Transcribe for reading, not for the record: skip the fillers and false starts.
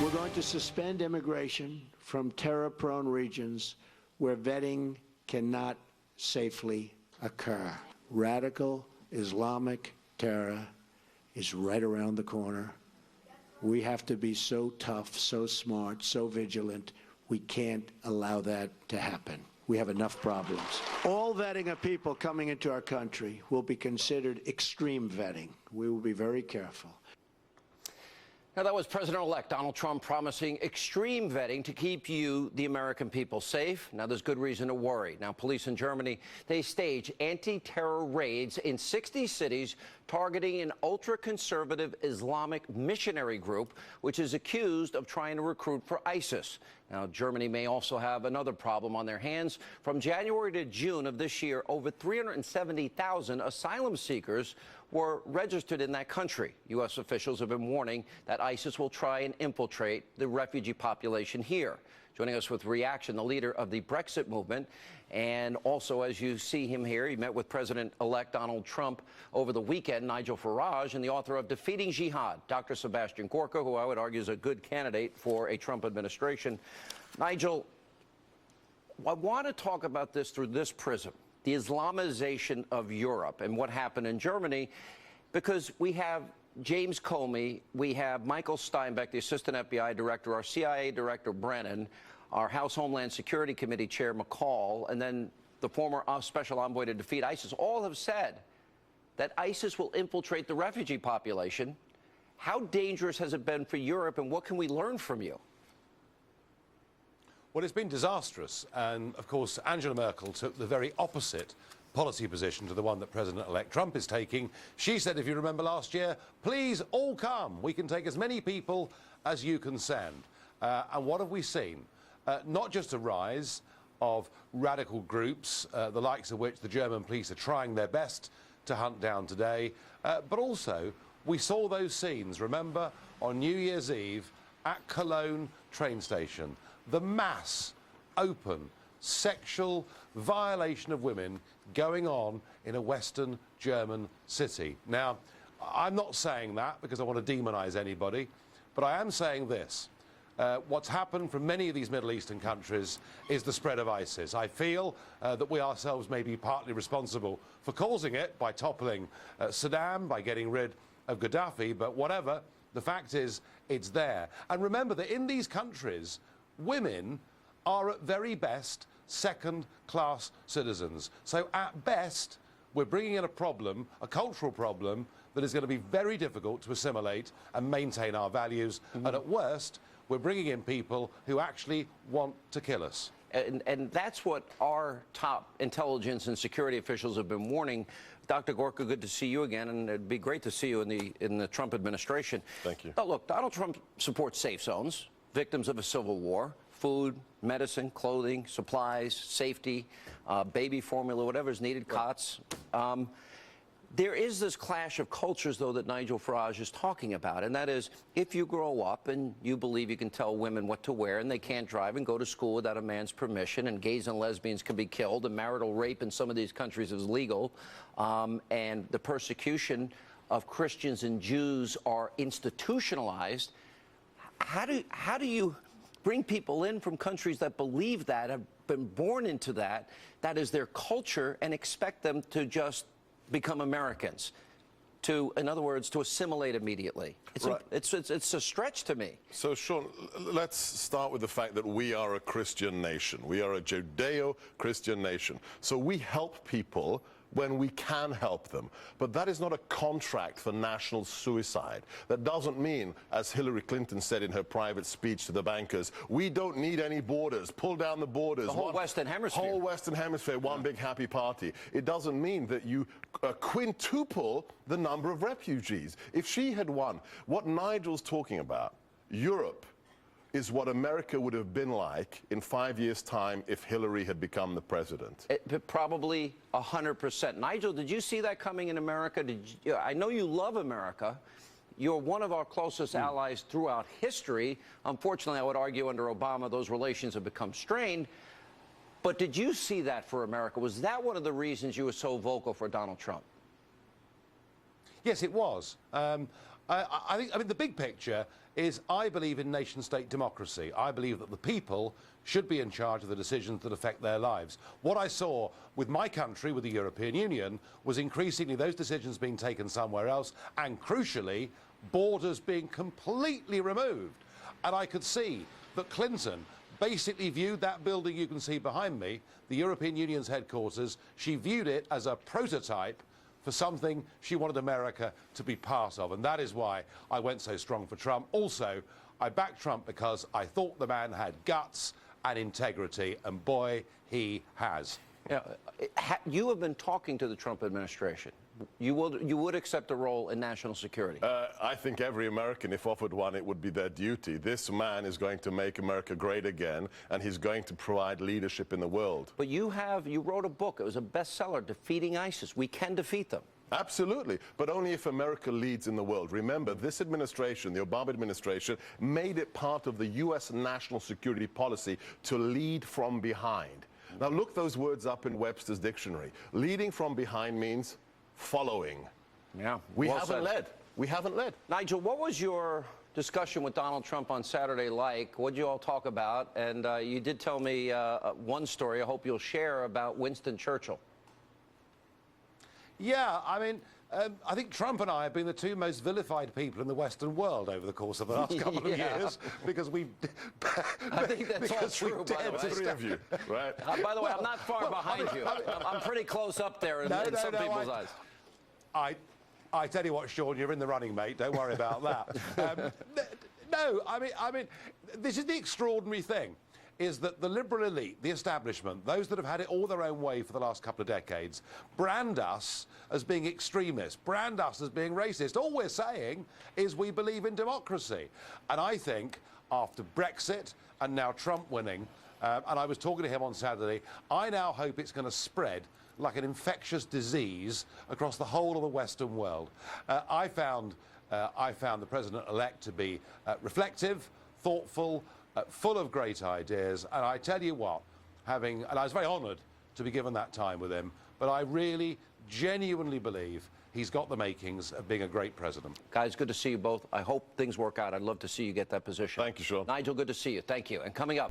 We're going to suspend immigration from terror-prone regions where vetting cannot safely occur. Radical Islamic terror is right around the corner. We have to be so tough, so smart, so vigilant. We can't allow that to happen. We have enough problems. All vetting of people coming into our country will be considered extreme vetting. We will be very careful. Now, that was President-elect Donald Trump promising extreme vetting to keep you, the American people, safe. Now, there's good reason to worry. Now, police in Germany, they stage anti-terror raids in 60 cities targeting an ultra-conservative Islamic missionary group, which is accused of trying to recruit for ISIS. Now, Germany may also have another problem on their hands. From January to June of this year, over 370,000 asylum seekers were registered in that country. U.S. officials have been warning that ISIS will try and infiltrate the refugee population here. Joining us with reaction, the leader of the Brexit movement, and also, as you see him here, he met with President-elect Donald Trump over the weekend, Nigel Farage, and the author of Defeating Jihad, Dr. Sebastian Gorka, who I would argue is a good candidate for a Trump administration. Nigel, I want to talk about this through this prism, the Islamization of Europe and what happened in Germany, because we have James Comey, we have Michael Steinbeck, the assistant FBI director, our CIA director Brennan, our House Homeland Security Committee chair McCall, and then the former special envoy to defeat ISIS, all have said that ISIS will infiltrate the refugee population. How dangerous has it been for Europe, and what can we learn from you? Well, it's been disastrous, and of course Angela Merkel took the very opposite policy position to the one that President-elect Trump is taking. She said, if you remember last year, please all come. We can take as many people as you can send. And what have we seen? Not just a rise of radical groups, the likes of which the German police are trying their best to hunt down today, but also we saw those scenes, remember, on New Year's Eve at Cologne train station. The mass, open, sexual violation of women going on in a Western German city. Now, I'm not saying that because I want to demonize anybody, but I am saying this. What's happened from many of these Middle Eastern countries is the spread of ISIS. I feel that we ourselves may be partly responsible for causing it by toppling Saddam, by getting rid of Gaddafi, but whatever, the fact is it's there. And remember that in these countries, women are at very best second-class citizens. So at best, we're bringing in a problem, a cultural problem, that is going to be very difficult to assimilate and maintain our values. And at worst, we're bringing in people who actually want to kill us. And that's what our top intelligence and security officials have been warning. Dr. Gorka, good to see you again, and it'd be great to see you in the Trump administration. Thank you. But look, Donald Trump supports safe zones, victims of a civil war, food, medicine, clothing, supplies, safety, baby formula, whatever's needed, cots. There is this clash of cultures, though, that Nigel Farage is talking about, and that is if you grow up and you believe you can tell women what to wear and they can't drive and go to school without a man's permission, and gays and lesbians can be killed, and marital rape in some of these countries is legal, and the persecution of Christians and Jews are institutionalized, how do you bring people in from countries that believe that, have been born into that, that is their culture, and expect them to just become Americans, to, in other words, to assimilate immediately? It's a stretch to me. So, Sean, let's start with the fact that we are a Christian nation. We are a Judeo-Christian nation. So we help people when we can help them. But that is not a contract for national suicide. That doesn't mean, as Hillary Clinton said in her private speech to the bankers, we don't need any borders, pull down the borders. The whole Western Hemisphere. Whole Western Hemisphere, one big happy party. It doesn't mean that you quintuple the number of refugees. If she had won, what Nigel's talking about, Europe, is what America would have been like in 5 years' time if Hillary had become the president. Probably 100%. Nigel, did you see that coming in America? I know you love America. You're one of our closest allies throughout history. Unfortunately, I would argue under Obama, those relations have become strained. But did you see that for America? Was that one of the reasons you were so vocal for Donald Trump? Yes, it was. I mean, the big picture is I believe in nation-state democracy. I believe that the people should be in charge of the decisions that affect their lives. What I saw with my country, with the European Union, was increasingly those decisions being taken somewhere else, and crucially, borders being completely removed. And I could see that Clinton basically viewed that building you can see behind me, the European Union's headquarters, she viewed it as a prototype for something she wanted America to be part of. And that is why I went so strong for Trump. Also, I backed Trump because I thought the man had guts and integrity, and boy, he has. Yeah, you have been talking to the Trump administration. You would accept a role in national security? I think every American, if offered one, it would be their duty. This man is going to make America great again, and he's going to provide leadership in the world. But you wrote a book. It was a bestseller, Defeating ISIS. We can defeat them. Absolutely, but only if America leads in the world. Remember, this administration, the Obama administration, made it part of the U.S. national security policy to lead from behind. Now, look those words up in Webster's dictionary. Leading from behind means following. Yeah, We well haven't said. led. We haven't led. Nigel, what was your discussion with Donald Trump on Saturday like? What did you all talk about? And you did tell me one story I hope you'll share about Winston Churchill. Yeah, I mean, I think Trump and I have been the two most vilified people in the Western world over the course of the last couple of years, because we... I think that's all true, by the way. Three of you, right? By the way, I'm not far behind you. I'm pretty close up there in some people's eyes. I tell you what, Sean, you're in the running, mate. Don't worry about that. No, I mean, this is the extraordinary thing, is that the liberal elite, the establishment, those that have had it all their own way for the last couple of decades, brand us as being extremists, brand us as being racist. All we're saying is we believe in democracy. And I think after Brexit and now Trump winning, and I was talking to him on Saturday, I now hope it's going to spread like an infectious disease across the whole of the Western world. I found the president-elect to be reflective, thoughtful, full of great ideas, and I tell you what, and I was very honoured to be given that time with him, but I really, genuinely believe he's got the makings of being a great president. Guys, good to see you both. I hope things work out. I'd love to see you get that position. Thank you, Sean. Nigel, good to see you. Thank you. And coming up,